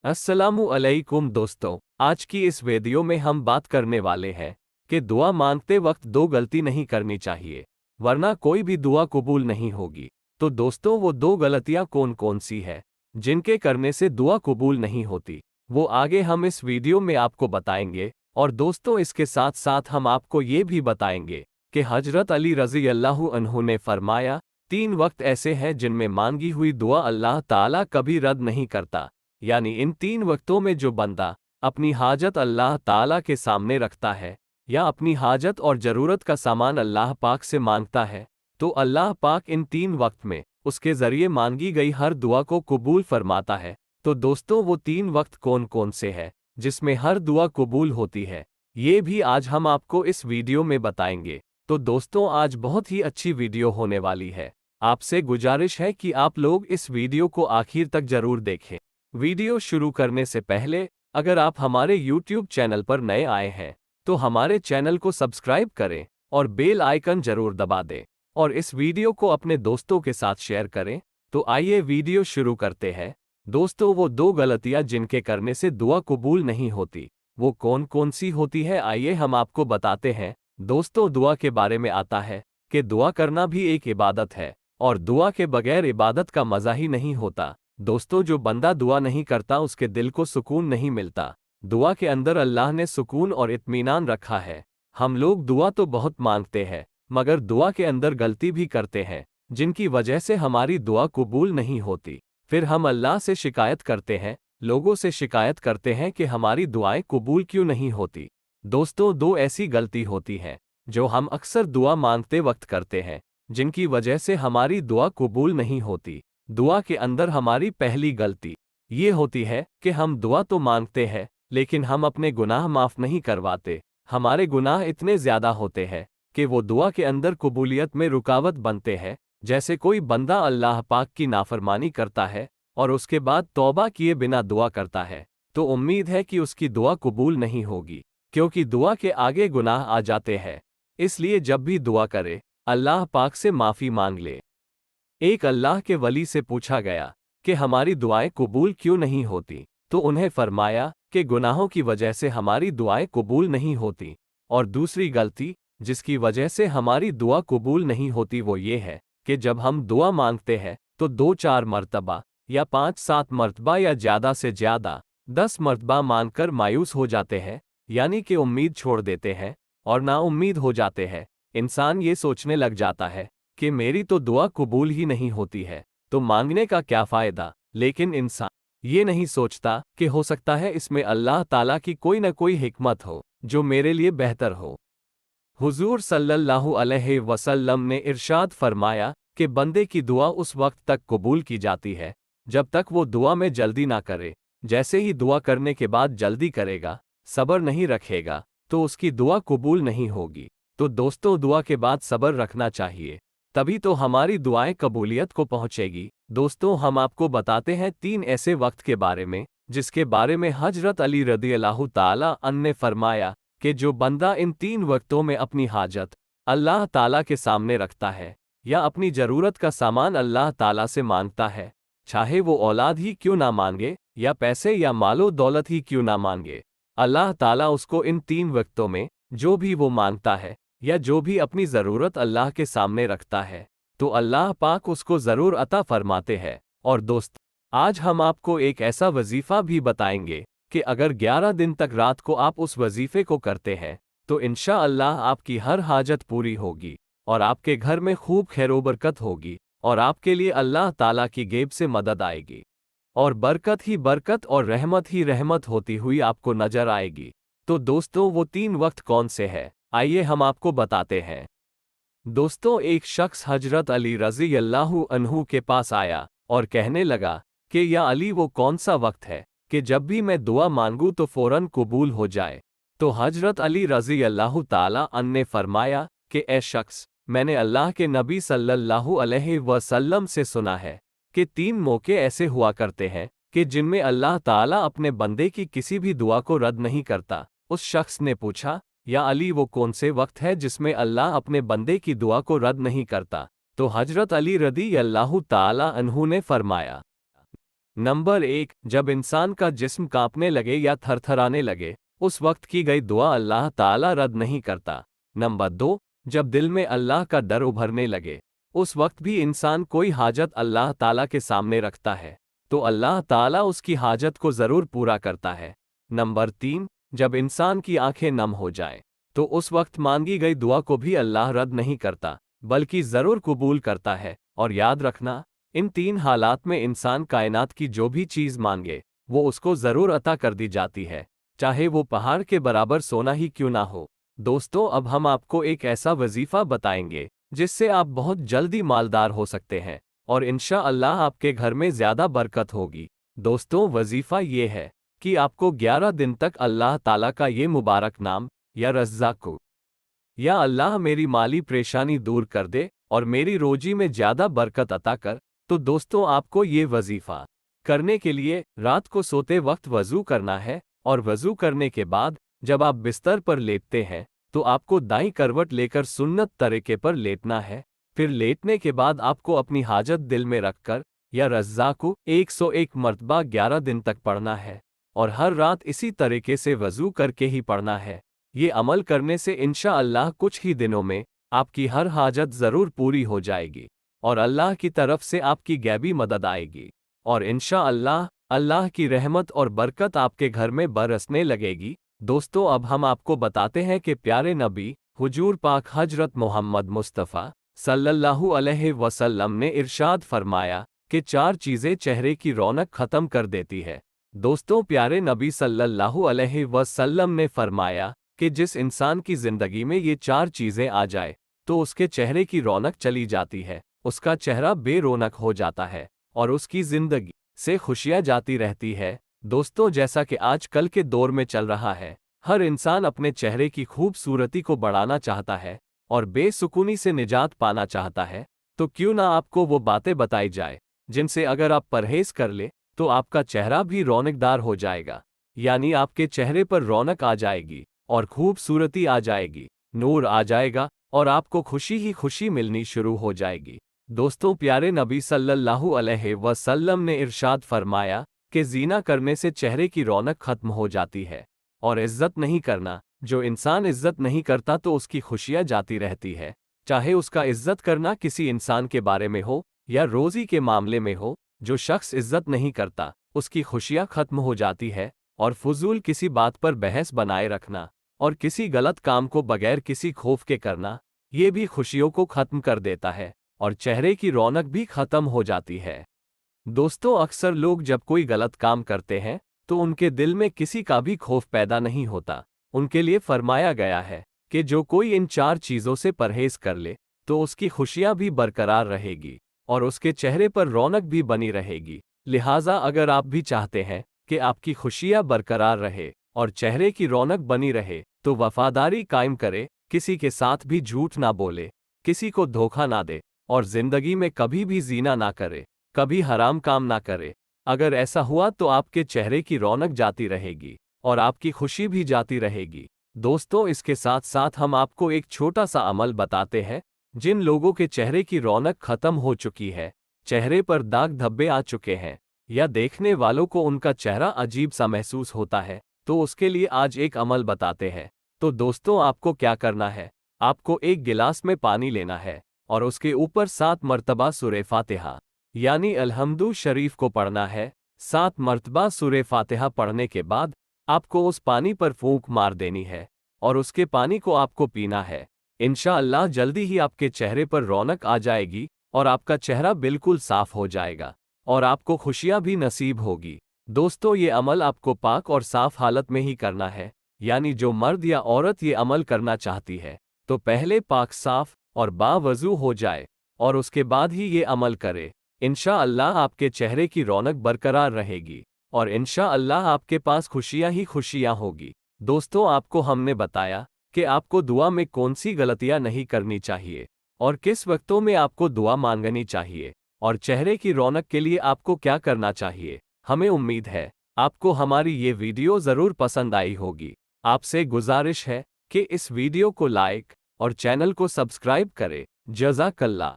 अस्सलामु अलैकुम दोस्तों, आज की इस वीडियो में हम बात करने वाले हैं कि दुआ मांगते वक्त दो गलती नहीं करनी चाहिए, वरना कोई भी दुआ कबूल नहीं होगी। तो दोस्तों, वो दो गलतियां कौन कौन सी है जिनके करने से दुआ कबूल नहीं होती, वो आगे हम इस वीडियो में आपको बताएंगे। और दोस्तों, इसके साथ साथ हम आपको ये भी बताएंगे कि हजरत अली रज़ी अल्लाहु अन्हु ने फरमाया, 3 वक्त ऐसे हैं जिनमें मांगी हुई दुआ अल्लाह ताला कभी रद्द नहीं करता। यानी इन 3 वक्तों में जो बंदा अपनी हाजत अल्लाह ताला के सामने रखता है या अपनी हाजत और ज़रूरत का सामान अल्लाह पाक से मांगता है, तो अल्लाह पाक इन 3 वक्त में उसके ज़रिए मांगी गई हर दुआ को कबूल फरमाता है। तो दोस्तों, वो 3 वक्त कौन कौन से हैं जिसमें हर दुआ कबूल होती है, ये भी आज हम आपको इस वीडियो में बताएंगे। तो दोस्तों, आज बहुत ही अच्छी वीडियो होने वाली है। आपसे गुजारिश है कि आप लोग इस वीडियो को आखिर तक जरूर देखें। वीडियो शुरू करने से पहले अगर आप हमारे YouTube चैनल पर नए आए हैं तो हमारे चैनल को सब्सक्राइब करें और बेल आइकन जरूर दबा दें और इस वीडियो को अपने दोस्तों के साथ शेयर करें। तो आइए वीडियो शुरू करते हैं। दोस्तों, वो दो गलतियां जिनके करने से दुआ कबूल नहीं होती, वो कौन कौन सी होती है, आइए हम आपको बताते हैं। दोस्तों, दुआ के बारे में आता है कि दुआ करना भी एक इबादत है और दुआ के बगैर इबादत का मज़ा ही नहीं होता। दोस्तों, जो बंदा दुआ नहीं करता उसके दिल को सुकून नहीं मिलता। दुआ के अंदर अल्लाह ने सुकून और इत्मीनान रखा है। हम लोग दुआ तो बहुत मांगते हैं, मगर दुआ के अंदर गलती भी करते हैं जिनकी वजह से हमारी दुआ कबूल नहीं होती। फिर हम अल्लाह से शिकायत करते हैं, लोगों से शिकायत करते हैं कि हमारी दुआएं कबूल क्यों नहीं होती। दोस्तों, दो ऐसी गलती होती हैं जो हम अक्सर दुआ मांगते वक्त करते हैं जिनकी वजह से हमारी दुआ कबूल नहीं होती। दुआ के अंदर हमारी पहली गलती ये होती है कि हम दुआ तो मांगते हैं लेकिन हम अपने गुनाह माफ़ नहीं करवाते। हमारे गुनाह इतने ज़्यादा होते हैं कि वो दुआ के अंदर कबूलियत में रुकावट बनते हैं। जैसे कोई बंदा अल्लाह पाक की नाफरमानी करता है और उसके बाद तौबा किए बिना दुआ करता है, तो उम्मीद है कि उसकी दुआ कबूल नहीं होगी, क्योंकि दुआ के आगे गुनाह आ जाते हैं। इसलिए जब भी दुआ करे, अल्लाह पाक से माफ़ी मांग ले। एक अल्लाह के वली से पूछा गया कि हमारी दुआएं कबूल क्यों नहीं होती, तो उन्हें फरमाया कि गुनाहों की वजह से हमारी दुआएं कबूल नहीं होती। और दूसरी गलती जिसकी वजह से हमारी दुआ कबूल नहीं होती वो ये है कि जब हम दुआ मांगते हैं तो 2-4 मरतबा या 5-7 मरतबा या ज़्यादा से ज़्यादा 10 मरतबा मांगकर मायूस हो जाते हैं, यानी कि उम्मीद छोड़ देते हैं और नाउम्मीद हो जाते हैं। इंसान ये सोचने लग जाता है कि मेरी तो दुआ कबूल ही नहीं होती है, तो मांगने का क्या फ़ायदा। लेकिन इंसान ये नहीं सोचता कि हो सकता है इसमें अल्लाह ताला की कोई न कोई हिकमत हो जो मेरे लिए बेहतर हो। हुजूर सल्लल्लाहु अलैहि वसल्लम ने इरशाद फरमाया कि बंदे की दुआ उस वक्त तक कबूल की जाती है जब तक वो दुआ में जल्दी ना करे। जैसे ही दुआ करने के बाद जल्दी करेगा, सब्र नहीं रखेगा, तो उसकी दुआ कबूल नहीं होगी। तो दोस्तों, दुआ के बाद सब्र रखना चाहिए, तभी तो हमारी दुआएं कबूलियत को पहुंचेगी। दोस्तों, हम आपको बताते हैं 3 ऐसे वक्त के बारे में जिसके बारे में हजरत अली रज़ियल्लाहु ताला अन्हु ने फरमाया कि जो बंदा इन 3 वक्तों में अपनी हाजत अल्लाह ताला के सामने रखता है या अपनी ज़रूरत का सामान अल्लाह ताला से मांगता है, चाहे वो औलाद ही क्यों ना मांगे या पैसे या मालो दौलत ही क्यों ना मांगे, अल्लाह ताला उसको इन 3 वक्तों में जो भी वो मांगता है या जो भी अपनी ज़रूरत अल्लाह के सामने रखता है, तो अल्लाह पाक उसको ज़रूर अता फरमाते हैं। और दोस्त, आज हम आपको एक ऐसा वजीफ़ा भी बताएंगे कि अगर 11 दिन तक रात को आप उस वजीफ़े को करते हैं तो इंशाअल्लाह आपकी हर हाजत पूरी होगी और आपके घर में खूब खैरो बरकत होगी और आपके लिए अल्लाह ताला की गेब से मदद आएगी और बरकत ही बरकत और रहमत ही रहमत होती हुई आपको नजर आएगी। तो दोस्तों, वो 3 वक्त कौन से हैं, आइए हम आपको बताते हैं। दोस्तों, एक शख्स हजरत अली रज़ियल्लाहु अन्हु के पास आया और कहने लगा कि या अली, वो कौन सा वक्त है कि जब भी मैं दुआ मांगूं तो फौरन कबूल हो जाए। तो हजरत अली रज़ियल्लाहु ताला अन्हु ने फरमाया कि ए शख्स, मैंने अल्लाह के नबी सल्लल्लाहु अलैहि वसल्लम से सुना है कि 3 मौके ऐसे हुआ करते हैं कि जिनमें अल्लाह ताला अपने बंदे की किसी भी दुआ को रद्द नहीं करता। उस शख्स ने पूछा, या अली, वो कौन से वक्त है जिसमें अल्लाह अपने बंदे की दुआ को रद्द नहीं करता। तो हजरत अली रज़ियल्लाहु ताला अन्हु ने फरमाया, नंबर 1, जब इंसान का जिस्म कांपने लगे या थरथराने लगे, उस वक्त की गई दुआ अल्लाह ताला रद्द नहीं करता। नंबर 2, जब दिल में अल्लाह का डर उभरने लगे, उस वक्त भी इंसान कोई हाजत अल्लाह ताला के सामने रखता है, तो अल्लाह ताला उसकी हाजत को ज़रूर पूरा करता है। नंबर 3, जब इंसान की आंखें नम हो जाएं, तो उस वक्त मांगी गई दुआ को भी अल्लाह रद्द नहीं करता, बल्कि ज़रूर कबूल करता है। और याद रखना, इन 3 हालात में इंसान कायनात की जो भी चीज़ मांगे, वो उसको ज़रूर अता कर दी जाती है, चाहे वो पहाड़ के बराबर सोना ही क्यों ना हो। दोस्तों, अब हम आपको एक ऐसा वजीफ़ा बताएंगे जिससे आप बहुत जल्दी मालदार हो सकते हैं और इंशाअल्लाह आपके घर में ज़्यादा बरकत होगी। दोस्तों, वजीफ़ा ये है कि आपको 11 दिन तक अल्लाह ताला का ये मुबारक नाम, या रज़्ज़ाक़ु, या अल्लाह मेरी माली परेशानी दूर कर दे और मेरी रोजी में ज़्यादा बरकत अता कर। तो दोस्तों, आपको ये वजीफ़ा करने के लिए रात को सोते वक्त वज़ू करना है, और वज़ू करने के बाद जब आप बिस्तर पर लेटते हैं तो आपको दाईं करवट लेकर सुन्नत तरीके पर लेटना है। फिर लेटने के बाद आपको अपनी हाजत दिल में रखकर या रज़्ज़ाक़ु 101 मरतबा 11 दिन तक पढ़ना है, और हर रात इसी तरीके से वज़ू करके ही पढ़ना है। ये अमल करने से इंशाअल्लाह कुछ ही दिनों में आपकी हर हाजत ज़रूर पूरी हो जाएगी और अल्लाह की तरफ से आपकी गैबी मदद आएगी, और इंशाअल्लाह अल्लाह की रहमत और बरकत आपके घर में बरसने लगेगी। दोस्तों, अब हम आपको बताते हैं कि प्यारे नबी हुजूर पाक हजरत मोहम्मद मुस्तफ़ा सल्लल्लाहु अलैहि वसल्लम ने इरशाद फरमाया कि 4 चीज़ें चेहरे की रौनक ख़त्म कर देती है। दोस्तों, प्यारे नबी सल्लल्लाहु अलैहि वसल्लम ने फरमाया कि जिस इंसान की ज़िंदगी में ये 4 चीज़ें आ जाए तो उसके चेहरे की रौनक चली जाती है, उसका चेहरा बेरौनक हो जाता है और उसकी ज़िंदगी से खुशियाँ जाती रहती है। दोस्तों, जैसा कि आज कल के दौर में चल रहा है, हर इंसान अपने चेहरे की खूबसूरती को बढ़ाना चाहता है और बेसुकूनी से निजात पाना चाहता है, तो क्यों ना आपको वो बातें बताई जाए जिनसे अगर आप परहेज़ कर ले तो आपका चेहरा भी रौनकदार हो जाएगा, यानी आपके चेहरे पर रौनक आ जाएगी और खूबसूरती आ जाएगी, नूर आ जाएगा और आपको खुशी ही खुशी मिलनी शुरू हो जाएगी। दोस्तों, प्यारे नबी सल्लल्लाहु अलैहि वसल्लम ने इरशाद फरमाया कि ज़ीना करने से चेहरे की रौनक ख़त्म हो जाती है, और इज़्ज़त नहीं करना, जो इंसान इज़्ज़त नहीं करता तो उसकी खुशियाँ जाती रहती है, चाहे उसका इज़्ज़त करना किसी इंसान के बारे में हो या रोज़ी के मामले में हो। जो शख्स इज़्ज़त नहीं करता उसकी खुशियाँ ख़त्म हो जाती है, और फजूल किसी बात पर बहस बनाए रखना और किसी गलत काम को बगैर किसी खौफ के करना, ये भी खुशियों को ख़त्म कर देता है और चेहरे की रौनक भी ख़त्म हो जाती है। दोस्तों, अक्सर लोग जब कोई गलत काम करते हैं तो उनके दिल में किसी का भी खौफ पैदा नहीं होता। उनके लिए फरमाया गया है कि जो कोई इन 4 चीज़ों से परहेज़ कर ले तो उसकी खुशियाँ भी बरकरार रहेगी और उसके चेहरे पर रौनक भी बनी रहेगी। लिहाजा अगर आप भी चाहते हैं कि आपकी खुशियाँ बरकरार रहे और चेहरे की रौनक बनी रहे, तो वफादारी कायम करे, किसी के साथ भी झूठ ना बोले, किसी को धोखा ना दे और ज़िंदगी में कभी भी ज़ीना ना करे, कभी हराम काम ना करे। अगर ऐसा हुआ तो आपके चेहरे की रौनक जाती रहेगी और आपकी खुशी भी जाती रहेगी। दोस्तों, इसके साथ साथ हम आपको एक छोटा सा अमल बताते हैं। जिन लोगों के चेहरे की रौनक ख़त्म हो चुकी है, चेहरे पर दाग धब्बे आ चुके हैं, या देखने वालों को उनका चेहरा अजीब सा महसूस होता है, तो उसके लिए आज एक अमल बताते हैं। तो दोस्तों, आपको क्या करना है, आपको एक गिलास में पानी लेना है और उसके ऊपर 7 मरतबा सूरे फातिहा यानी अलहम्दु शरीफ को पढ़ना है। 7 मरतबा सूरे फातिहा पढ़ने के बाद आपको उस पानी पर फूंक मार देनी है और उसके पानी को आपको पीना है। इंशाअल्लाह जल्दी ही आपके चेहरे पर रौनक आ जाएगी और आपका चेहरा बिल्कुल साफ हो जाएगा और आपको खुशियां भी नसीब होगी। दोस्तों, ये अमल आपको पाक और साफ हालत में ही करना है, यानी जो मर्द या औरत ये अमल करना चाहती है तो पहले पाक साफ और बावजू हो जाए और उसके बाद ही ये अमल करे। इंशाअल्लाह आपके चेहरे की रौनक बरकरार रहेगी और इंशाअल्लाह आपके पास खुशियां ही खुशियां होगी। दोस्तों, आपको हमने बताया कि आपको दुआ में कौन सी गलतियां नहीं करनी चाहिए और किस वक्तों में आपको दुआ मांगनी चाहिए, और चेहरे की रौनक के लिए आपको क्या करना चाहिए। हमें उम्मीद है आपको हमारी ये वीडियो ज़रूर पसंद आई होगी। आपसे गुजारिश है कि इस वीडियो को लाइक और चैनल को सब्सक्राइब करें। जज़ाकल्लाह।